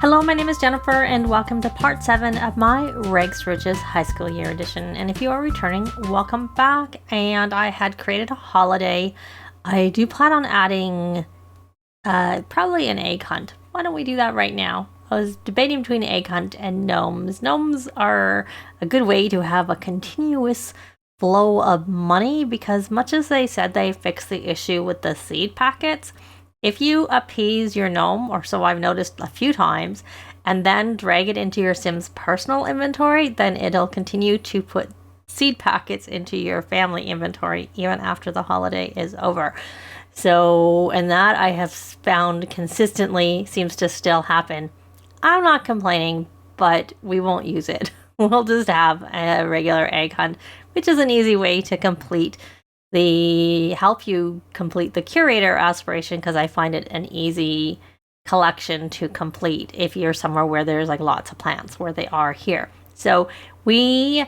Hello, my name is Jennifer, and welcome to part 7 of my Rags to Riches High School Year Edition. And if you are returning, welcome back. And I had created a holiday. I do plan on adding probably an egg hunt. Why don't we do that right now? I was debating between egg hunt and gnomes. Gnomes are a good way to have a continuous flow of money because much as they said they fixed the issue with the seed packets, if you appease your gnome, or so I've noticed a few times, and then drag it into your Sim's personal inventory, then it'll continue to put seed packets into your family inventory even after the holiday is over. So, and that I have found consistently seems to still happen. I'm not complaining, but we won't use it. We'll just have a regular egg hunt, which is an easy way to help you complete the curator aspiration, because I find it an easy collection to complete if you're somewhere where there's like lots of plants where they are here. So I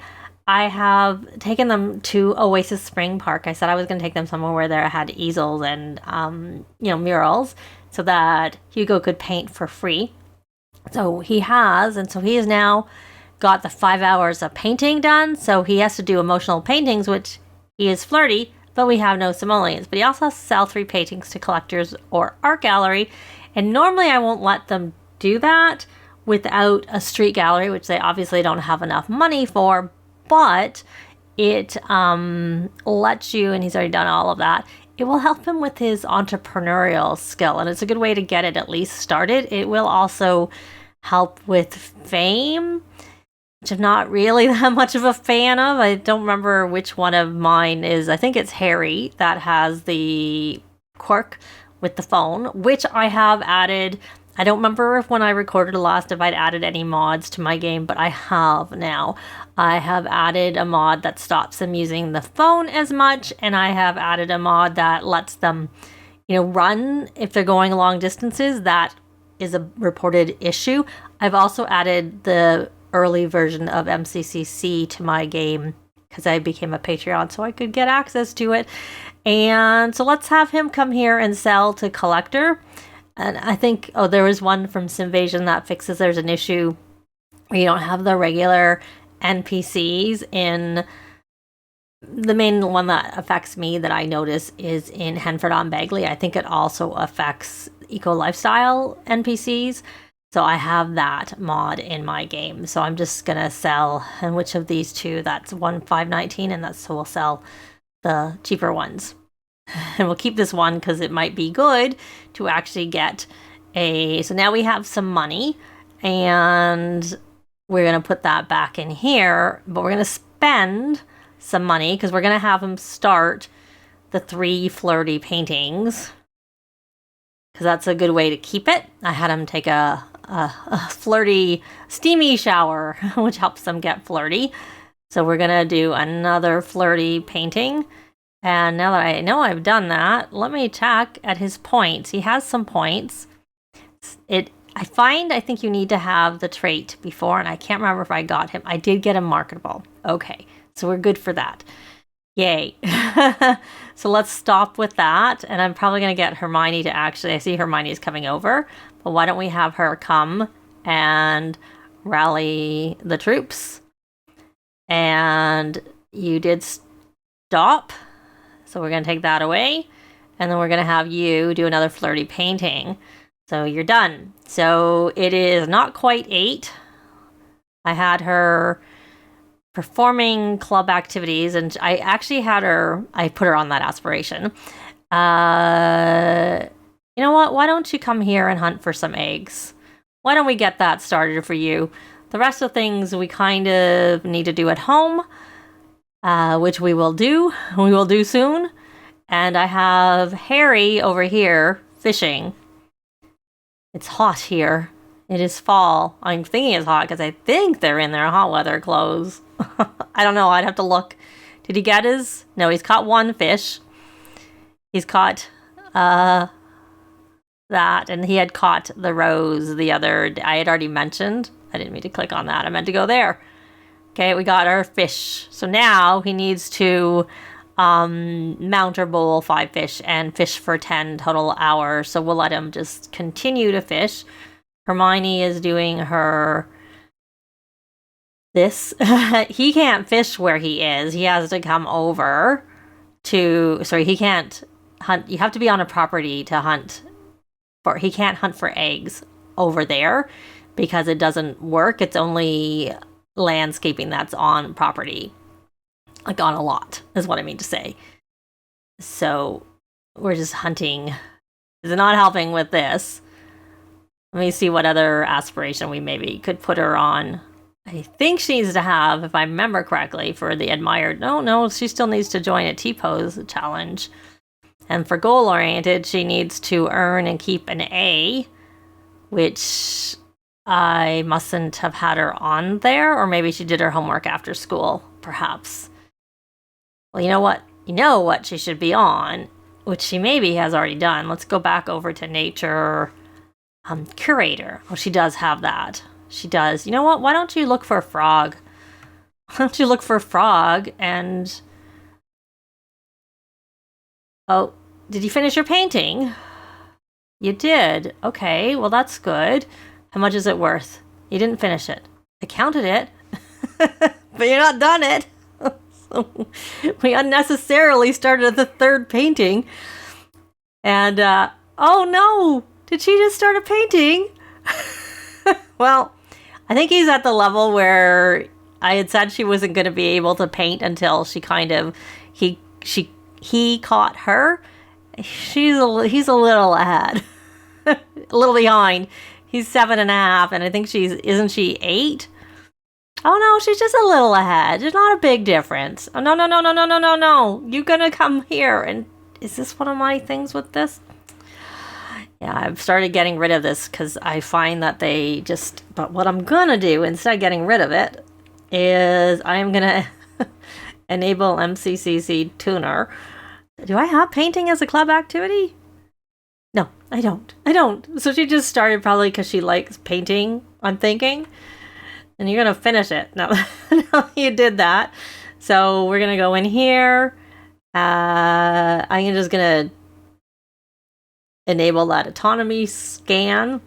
have taken them to Oasis Spring Park. I said I was going to take them somewhere where there had easels and murals so that Hugo could paint for free. So he has, and so he has now got the 5 hours of painting done. So he has to do emotional paintings, which he is flirty, but we have no simoleons. But he also has to sell 3 paintings to collectors or art gallery. And normally I won't let them do that without a street gallery, which they obviously don't have enough money for. But it lets you, and he's already done all of that, it will help him with his entrepreneurial skill. And it's a good way to get it at least started. It will also help with fame, which I'm not really that much of a fan of. I don't remember which one of mine is. I think it's Harry that has the quirk with the phone, which I have added. I don't remember if when I recorded last if I'd added any mods to my game, but I have now. I have added a mod that stops them using the phone as much, and I have added a mod that lets them, run if they're going long distances. That is a reported issue. I've also added the early version of MCCC to my game because I became a Patreon so I could get access to it. And so let's have him come here and sell to collector. And I think, there was one from Simvasion that fixes there's an issue where you don't have the regular NPCs in. The main one that affects me that I notice is in Henford on Bagley. I think it also affects Eco Lifestyle NPCs. So I have that mod in my game. So I'm just going to sell, and which of these two, that's 1,519, and so we'll sell the cheaper ones. And we'll keep this one because it might be good to actually get so now we have some money, and we're going to put that back in here, but we're going to spend some money because we're going to have him start the 3 flirty paintings because that's a good way to keep it. I had him take a flirty, steamy shower, which helps them get flirty. So we're going to do another flirty painting. And now that I know I've done that, let me check at his points. He has some points. I think you need to have the trait before, and I can't remember if I got him. I did get him marketable. Okay, so we're good for that. Yay. So let's stop with that. And I'm probably going to get Hermione to I see Hermione is coming over, but why don't we have her come and rally the troops? And you did stop. So we're going to take that away. And then we're going to have you do another flirty painting. So you're done. So it is not quite 8. I had her performing club activities, and I actually I put her on that aspiration. You know what? Why don't you come here and hunt for some eggs? Why don't we get that started for you? The rest of the things we kind of need to do at home, which we will do. We will do soon. And I have Harry over here fishing. It's hot here. It is fall. I'm thinking it's hot because I think they're in their hot weather clothes. I don't know. I'd have to look. Did he get his? No, he's caught 1 fish. He's caught that, and he had caught the rose the other day. I had already mentioned. I didn't mean to click on that. I meant to go there. Okay, we got our fish. So now he needs to mount or bowl 5 fish and fish for 10 total hours. So we'll let him just continue to fish. Hermione is doing her this. He can't fish where he is. He has to come over to, sorry, he can't hunt. You have to be on a property to hunt for, he can't hunt for eggs over there because it doesn't work. It's only landscaping that's on property, like on a lot, is what I mean to say. So we're just hunting. It's not helping with this. Let me see what other aspiration we maybe could put her on. I think she needs to have, if I remember correctly, for the admired. No, she still needs to join a T-pose challenge. And for goal-oriented, she needs to earn and keep an A, which I mustn't have had her on there, or maybe she did her homework after school, perhaps. Well, you know what? You know what she should be on, which she maybe has already done. Let's go back over to nature curator. Oh, she does have that. She does. You know what? Why don't you look for a frog? Why don't you look for a frog and... Oh, did you finish your painting? You did. Okay, well that's good. How much is it worth? You didn't finish it. I counted it. But you're not done it. So we unnecessarily started at the third painting. And, oh no! Did she just start a painting? Well, I think he's at the level where I had said she wasn't going to be able to paint until she kind of, he caught her. He's a little ahead. A little behind. He's 7.5, and I think isn't she 8? Oh no, she's just a little ahead. There's not a big difference. Oh no. You're gonna come here. And is this one of my things with this? Yeah, I've started getting rid of this because I find that but what I'm gonna do instead of getting rid of it is I'm gonna enable MCCC tuner. Do I have painting as a club activity? No, I don't. So she just started probably because she likes painting, I'm thinking. And you're going to finish it. No, you did that. So we're going to go in here. I'm just going to enable that autonomy scan.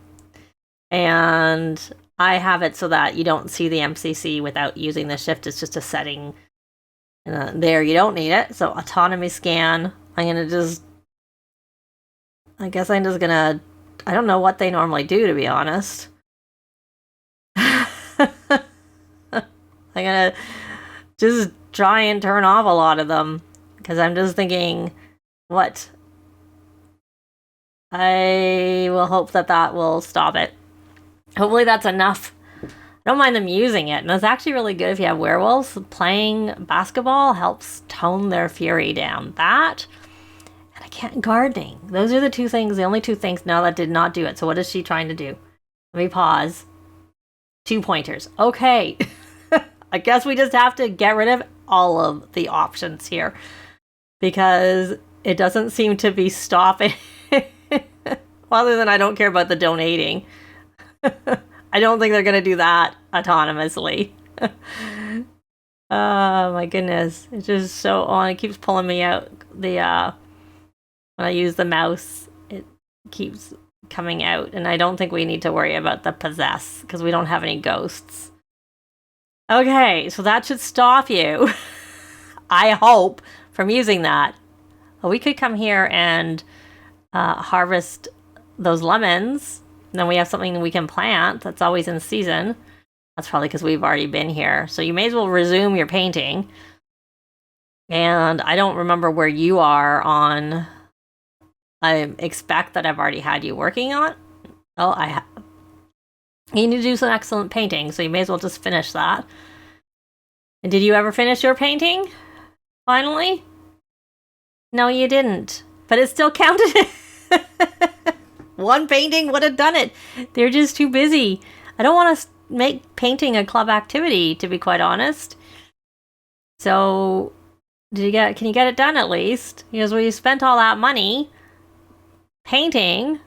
And I have it so that you don't see the MCC without using the shift. It's just a setting. And there, you don't need it. So autonomy scan. I'm going to just... I guess I'm just going to... I don't know what they normally do, to be honest. I'm gonna just try and turn off a lot of them because I'm just thinking, what? I will hope that will stop it. Hopefully that's enough. I don't mind them using it, and it's actually really good if you have werewolves. Playing basketball helps tone their fury down. That, and I can't gardening. Those are the only two things now that did not do it. So what is she trying to do? Let me pause. 2 pointers. Okay. I guess we just have to get rid of all of the options here because it doesn't seem to be stopping. Other than I don't care about the donating. I don't think they're going to do that autonomously. Oh my goodness. It's just so on. It keeps pulling me out. When I use the mouse, it keeps coming out. And I don't think we need to worry about the possess because we don't have any ghosts. Okay, so that should stop you, I hope, from using that. Well, we could come here and harvest those lemons. Then we have something we can plant that's always in season. That's probably because we've already been here. So you may as well resume your painting. And I don't remember where you are on... I expect that I've already had you working on. Oh, I have. You need to do some excellent painting, so you may as well just finish that. And did you ever finish your painting? Finally? No, you didn't. But it still counted. One painting would have done it. They're just too busy. I don't want to make painting a club activity, to be quite honest. So, can you get it done at least? Because we spent all that money painting,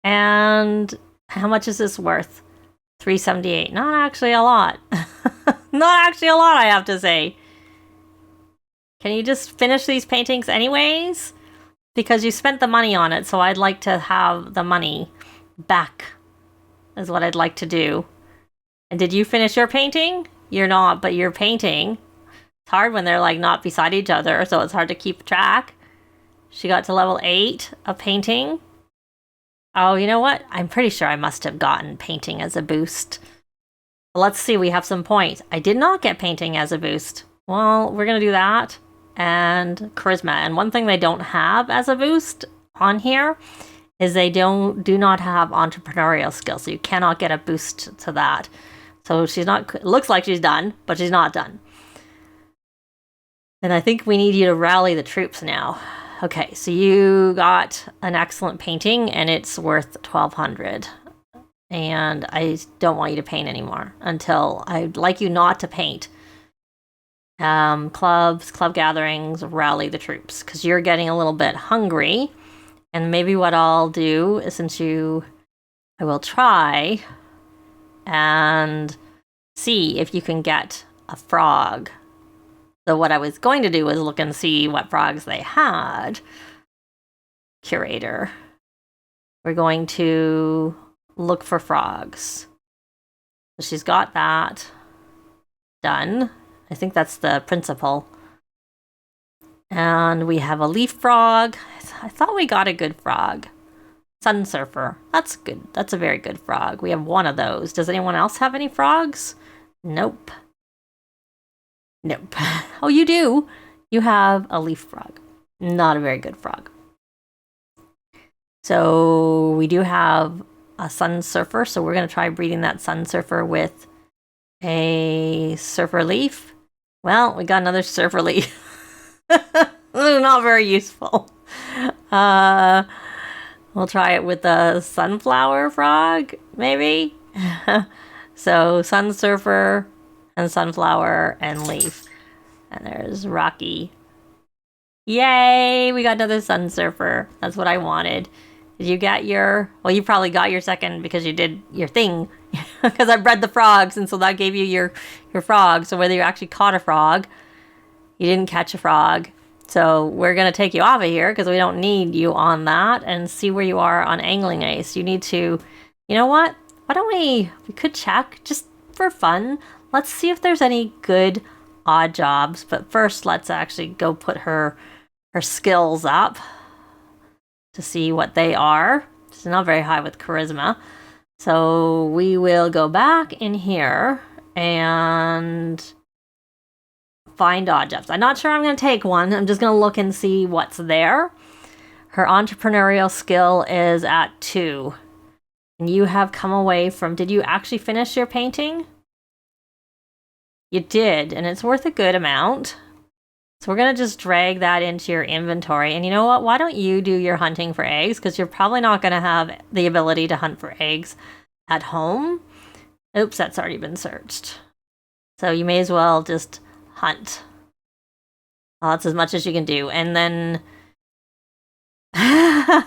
and how much is this worth? $378. Not actually a lot. Not actually a lot, I have to say. Can you just finish these paintings anyways? Because you spent the money on it, so I'd like to have the money back is what I'd like to do. And did you finish your painting? You're not, but you're painting. It's hard when they're like not beside each other, so it's hard to keep track. She got to level 8 of painting. Oh, you know what? I'm pretty sure I must have gotten painting as a boost. Let's see, we have some points. I did not get painting as a boost. Well, we're going to do that. And charisma. And one thing they don't have as a boost on here is they do not have entrepreneurial skills. So you cannot get a boost to that. So she's not, it looks like she's done, but she's not done. And I think we need you to rally the troops now. Okay, so you got an excellent painting and it's worth 1,200. And I don't want you to paint anymore until I'd like you not to paint. Clubs, club gatherings, rally the troops, because you're getting a little bit hungry. And maybe what I'll do is, I will try and see if you can get a frog. So what I was going to do was look and see what frogs they had. Curator. We're going to look for frogs. So she's got that done. I think that's the principal. And we have a leaf frog. I thought we got a good frog. Sun surfer. That's good. That's a very good frog. We have one of those. Does anyone else have any frogs? Nope. Nope. Oh, you do. You have a leaf frog. Not a very good frog. So we do have a sun surfer. So we're going to try breeding that sun surfer with a surfer leaf. Well, we got another surfer leaf. Not very useful. We'll try it with a sunflower frog, maybe. So sun surfer and sunflower and leaf. And there's Rocky. Yay! We got another sun surfer. That's what I wanted. Did you get your... Well, you probably got your second because you did your thing. Because I bred the frogs, and so that gave you your frog. So whether you actually caught a frog, you didn't catch a frog. So we're going to take you off of here because we don't need you on that, and see where you are on Angling Ace. You need to... You know what? Why don't we could check, just for fun. Let's see if there's any good odd jobs. But first, let's actually go put her skills up to see what they are. She's not very high with charisma. So we will go back in here and find odd jobs. I'm not sure I'm going to take one. I'm just going to look and see what's there. Her entrepreneurial skill is at 2. And you have come away from... Did you actually finish your painting? You did, and it's worth a good amount. So we're going to just drag that into your inventory. And you know what? Why don't you do your hunting for eggs? Because you're probably not going to have the ability to hunt for eggs at home. Oops, that's already been searched. So you may as well just hunt. Well, that's as much as you can do. And then... I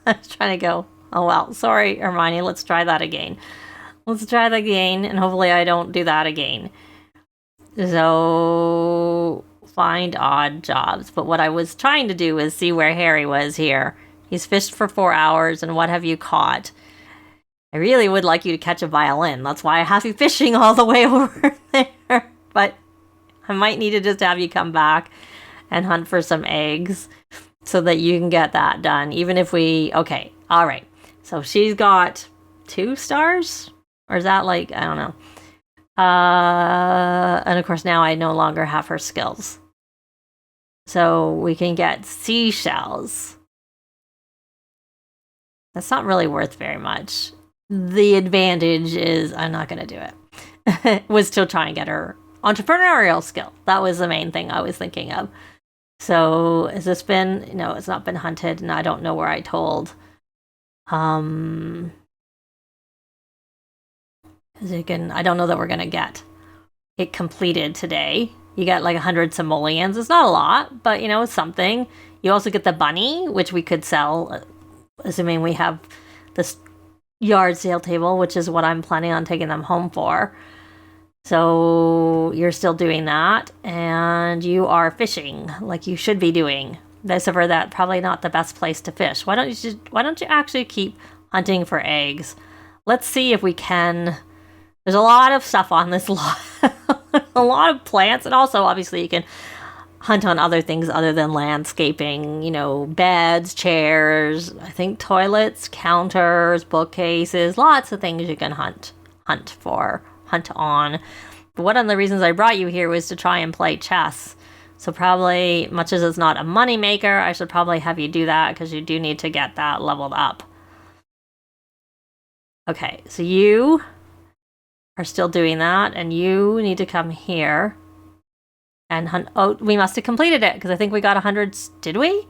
was trying to go... Oh, well, sorry, Hermione. Let's try that again. Let's try that again, and hopefully I don't do that again. So... Find odd jobs. But what I was trying to do is see where Harry was here. He's fished for 4 hours, and what have you caught? I really would like you to catch a violin. That's why I have you fishing all the way over there. But I might need to just have you come back and hunt for some eggs so that you can get that done. Even if we... Okay, all right. So she's got 2 stars? Or is that like... I don't know. And of course now I no longer have her skills. So we can get seashells. That's not really worth very much. The advantage is I'm not going to do it. Was still trying to get her entrepreneurial skill. That was the main thing I was thinking of. So has this been... No, it's not been hunted, and I don't know where I told. As you can, I don't know that we're going to get it completed today. You get like 100 simoleons. It's not a lot, but you know, it's something. You also get the bunny, which we could sell, assuming we have this yard sale table, which is what I'm planning on taking them home for. So you're still doing that, and you are fishing like you should be doing. Except for that, probably not the best place to fish. Why don't you actually keep hunting for eggs. Let's see if we can. There's a lot of stuff on this lot. A lot of plants, and also obviously you can hunt on other things other than landscaping, you know, beds, chairs, I think toilets, counters, bookcases, lots of things you can hunt on. But one of the reasons I brought you here was to try and play chess. So probably, much as it's not a money maker, I should probably have you do that because you do need to get that leveled up. Okay, so you are still doing that, and you need to come here and hunt. Oh, we must have completed it because I think we got 100. Did we?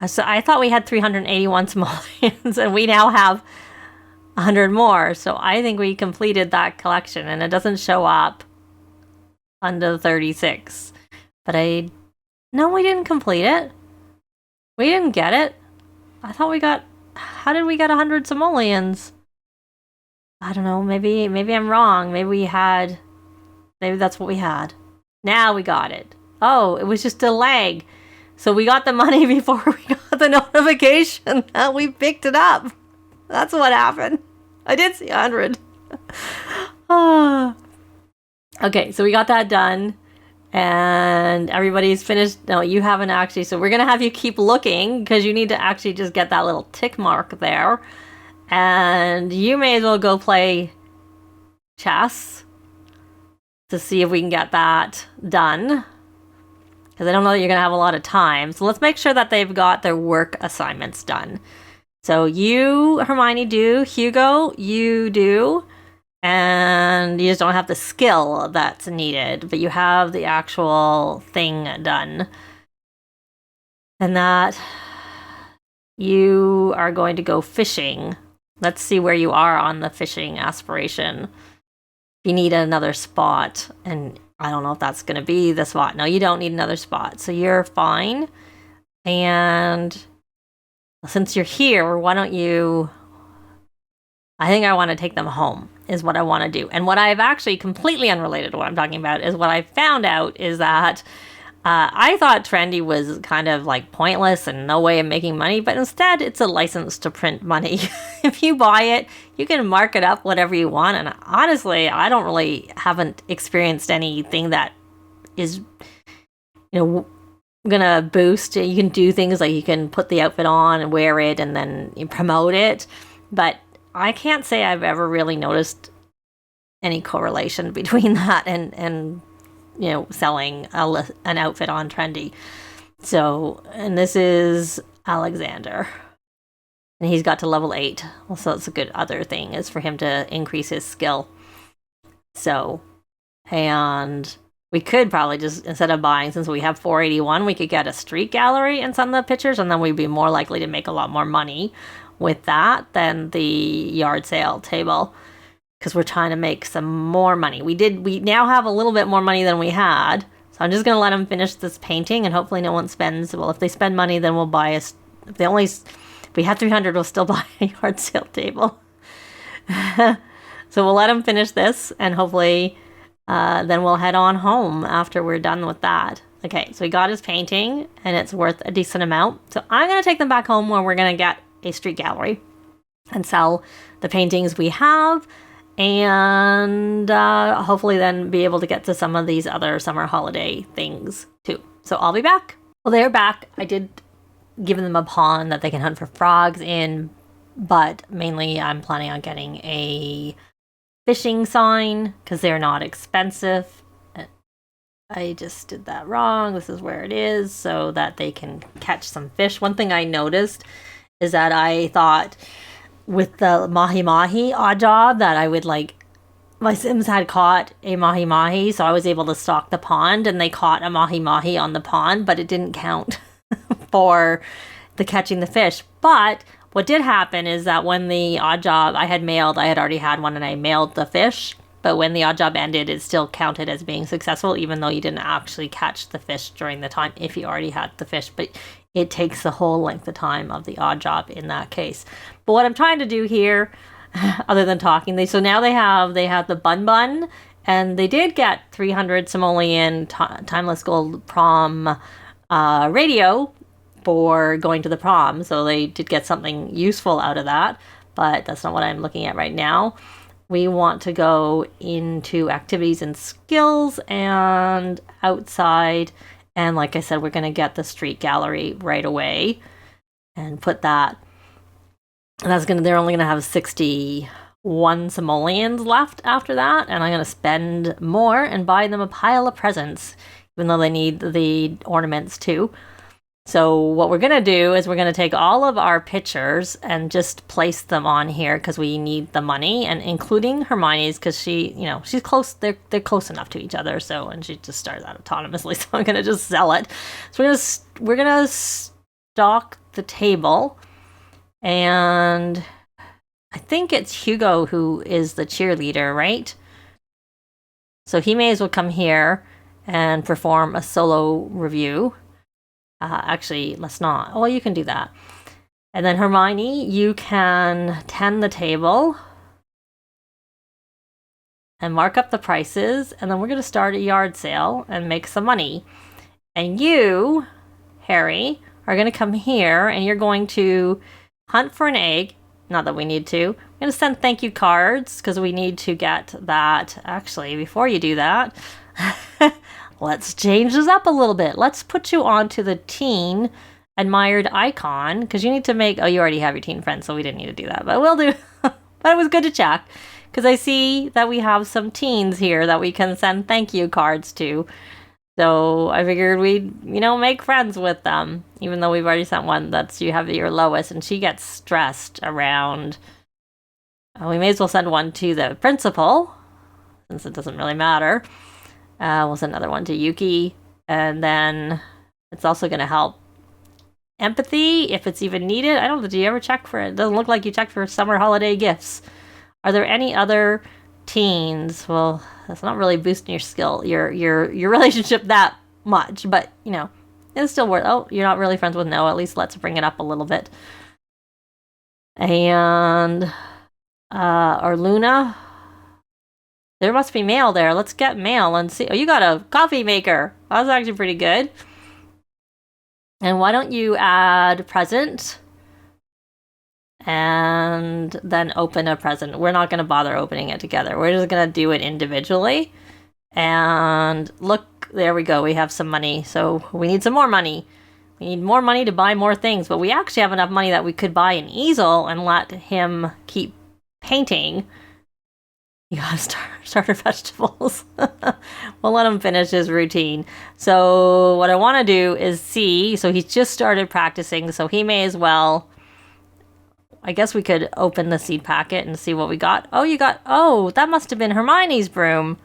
So I thought we had 381 simoleons, and we now have 100 more. So I think we completed that collection, and it doesn't show up under 36. But no, we didn't complete it. We didn't get it. I thought we got. How did we get 100 simoleons? I don't know. Maybe I'm wrong. Maybe that's what we had. Now we got it. Oh, it was just a lag. So we got the money before we got the notification that we picked it up. That's what happened. I did see 100. Okay, so we got that done. And everybody's finished. No, you haven't actually. So we're going to have you keep looking because you need to actually just get that little tick mark there. And you may as well go play chess to see if we can get that done. Because I don't know that you're going to have a lot of time. So let's make sure that they've got their work assignments done. So you, Hermione, do. Hugo, you do. And you just don't have the skill that's needed. But you have the actual thing done. And that you are going to go fishing. Let's see where you are on the fishing aspiration. You need another spot, and I don't know if that's going to be the spot. No, you don't need another spot, so you're fine. And since you're here, why don't you... I think I want to take them home, is what I want to do. And what I've actually, completely unrelated to what I'm talking about, is what I found out is that I thought trendy was kind of like pointless and no way of making money, but instead it's a license to print money. If you buy it, you can mark it up whatever you want. And honestly, I haven't experienced anything that is, gonna boost. You can do things like you can put the outfit on and wear it and then you promote it. But I can't say I've ever really noticed any correlation between that and selling an outfit on Trendy. So, and this is Alexander. And he's got to level 8. Also, that's a good other thing, is for him to increase his skill. So, and we could probably just, instead of buying, since we have 481, we could get a street gallery in some of the pictures, and then we'd be more likely to make a lot more money with that than the yard sale table. Because we're trying to make some more money. We now have a little bit more money than we had. So I'm just going to let them finish this painting, and hopefully no one spends. Well, if they spend money, then we'll buy if we have 300, we'll still buy a yard sale table. So we'll let them finish this, and hopefully then we'll head on home after we're done with that. Okay, so he got his painting, and it's worth a decent amount. So I'm going to take them back home where we're going to get a street gallery and sell the paintings we have. And hopefully then be able to get to some of these other summer holiday things too. So I'll be back. Well, they're back. I did give them a pond that they can hunt for frogs in, but mainly I'm planning on getting a fishing sign because they're not expensive. I just did that wrong. This is where it is so that they can catch some fish. One thing I noticed is that I thought with the mahi-mahi odd job that I would my Sims had caught a mahi-mahi, so I was able to stock the pond, and they caught a mahi-mahi on the pond, but it didn't count for the catching the fish. But what did happen is that when the odd job I had already had one, and I mailed the fish, but when the odd job ended, it still counted as being successful, even though you didn't actually catch the fish during the time if you already had the fish. But it takes the whole length of time of the odd job in that case. But what I'm trying to do here, other than talking, so now they have the bun, and they did get 300 simoleon timeless gold prom radio for going to the prom. So they did get something useful out of that, but that's not what I'm looking at right now. We want to go into activities and skills and outside. And like I said, we're going to get the street gallery right away and put that. And they're only going to have 61 simoleons left after that. And I'm going to spend more and buy them a pile of presents, even though they need the ornaments too. So what we're going to do is we're going to take all of our pictures and just place them on here because we need the money, and including Hermione's because she's close. They're close enough to each other. So, and she just started that autonomously. So I'm going to just sell it. So we're going to stock the table, and I think it's Hugo who is the cheerleader, right? So he may as well come here and perform a solo review. Actually, let's not. Well, you can do that. And then Hermione, you can tend the table and mark up the prices. And then we're going to start a yard sale and make some money. And you, Harry, are going to come here and you're going to hunt for an egg. Not that we need to. I'm going to send thank you cards because we need to get that. Actually, before you do that, let's change this up a little bit. Let's put you onto the teen admired icon because you need to make... Oh, you already have your teen friends, so we didn't need to do that. But we'll do... But it was good to check because I see that we have some teens here that we can send thank you cards to. So I figured we'd, make friends with them, even though we've already sent one that's you have your Lois, and she gets stressed around. We may as well send one to the principal, since it doesn't really matter. We'll send another one to Yuki, and then it's also going to help empathy if it's even needed. I don't know, do you ever check for it? It doesn't look like you checked for summer holiday gifts. Are there any other teens? Well, that's not really boosting your skill, your relationship that much, but it's still worth. Oh, you're not really friends with Noah. At least let's bring it up a little bit. And or Luna, there must be mail there. Let's get mail and see. Oh, you got a coffee maker. That's actually pretty good. And why don't you add present and then open a present? We're not going to bother opening it together. We're just going to do it individually. And look, there we go. We have some money. So we need some more money. We need more money to buy more things. But we actually have enough money that we could buy an easel and let him keep painting. You gotta start our vegetables. We'll let him finish his routine. So what I want to do is see. So he's just started practicing. So he may as well... I guess we could open the seed packet and see what we got. Oh, that must have been Hermione's broom.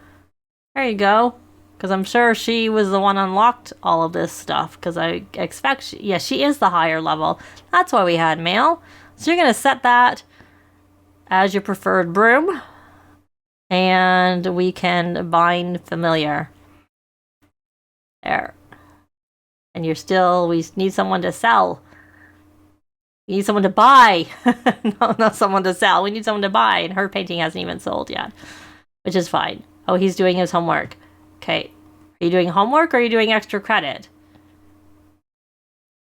There you go. Because I'm sure she was the one unlocked all of this stuff. Because I expect... she is the higher level. That's why we had mail. So you're going to set that as your preferred broom. And we can bind familiar. There. And we need someone to sell. We need someone to buy. No, not someone to sell. We need someone to buy. And her painting hasn't even sold yet. Which is fine. Oh, he's doing his homework. Okay. Are you doing homework or are you doing extra credit?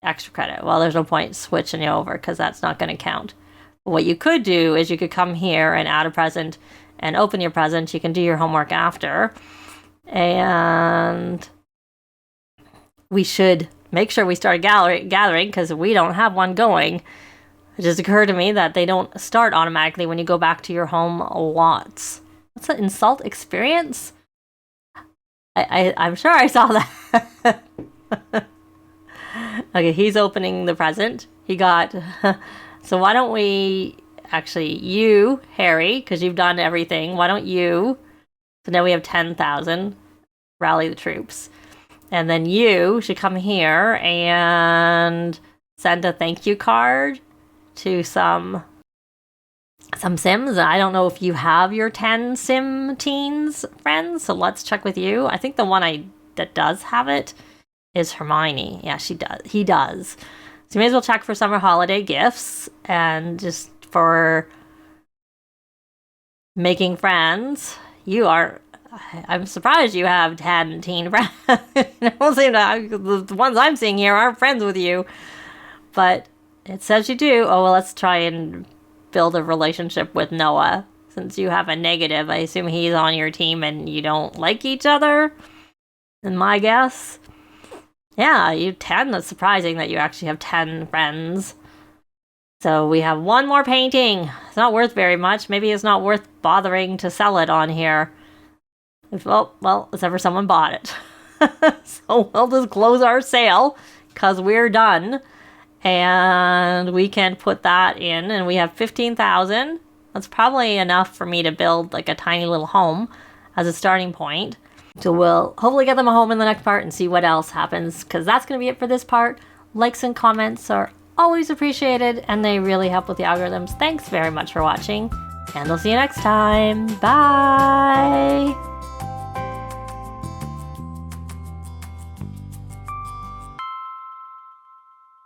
Extra credit. Well, there's no point switching it over because that's not going to count. But what you could do is you could come here and add a present and open your present. You can do your homework after. And we should make sure we start gathering because we don't have one going. It just occurred to me that they don't start automatically when you go back to your home lots. What's an insult experience? I'm sure I saw that. Okay, he's opening the present. He got... So why don't we... Actually, you, Harry, because you've done everything. Why don't you... So now we have 10,000. Rally the troops. And then you should come here and send a thank you card to some Sims. I don't know if you have your 10 Sim teens friends, so let's check with you. I think the one that does have it is Hermione. Yeah, she does. He does. So you may as well check for summer holiday gifts and just for making friends. You are I'm surprised you have 10 teen friends. It don't seem to, the ones I'm seeing here aren't friends with you. But it says you do. Oh, well, let's try and build a relationship with Noah. Since you have a negative, I assume he's on your team and you don't like each other. And my guess. Yeah, you 10. That's surprising that you actually have 10 friends. So we have one more painting. It's not worth very much. Maybe it's not worth bothering to sell it on here. Well, if ever someone bought it. So we'll just close our sale because we're done. And we can put that in, and we have 15,000. That's probably enough for me to build like a tiny little home as a starting point. So we'll hopefully get them a home in the next part and see what else happens, because that's going to be it for this part. Likes and comments are always appreciated, and they really help with the algorithms. Thanks very much for watching, and I'll see you next time. Bye!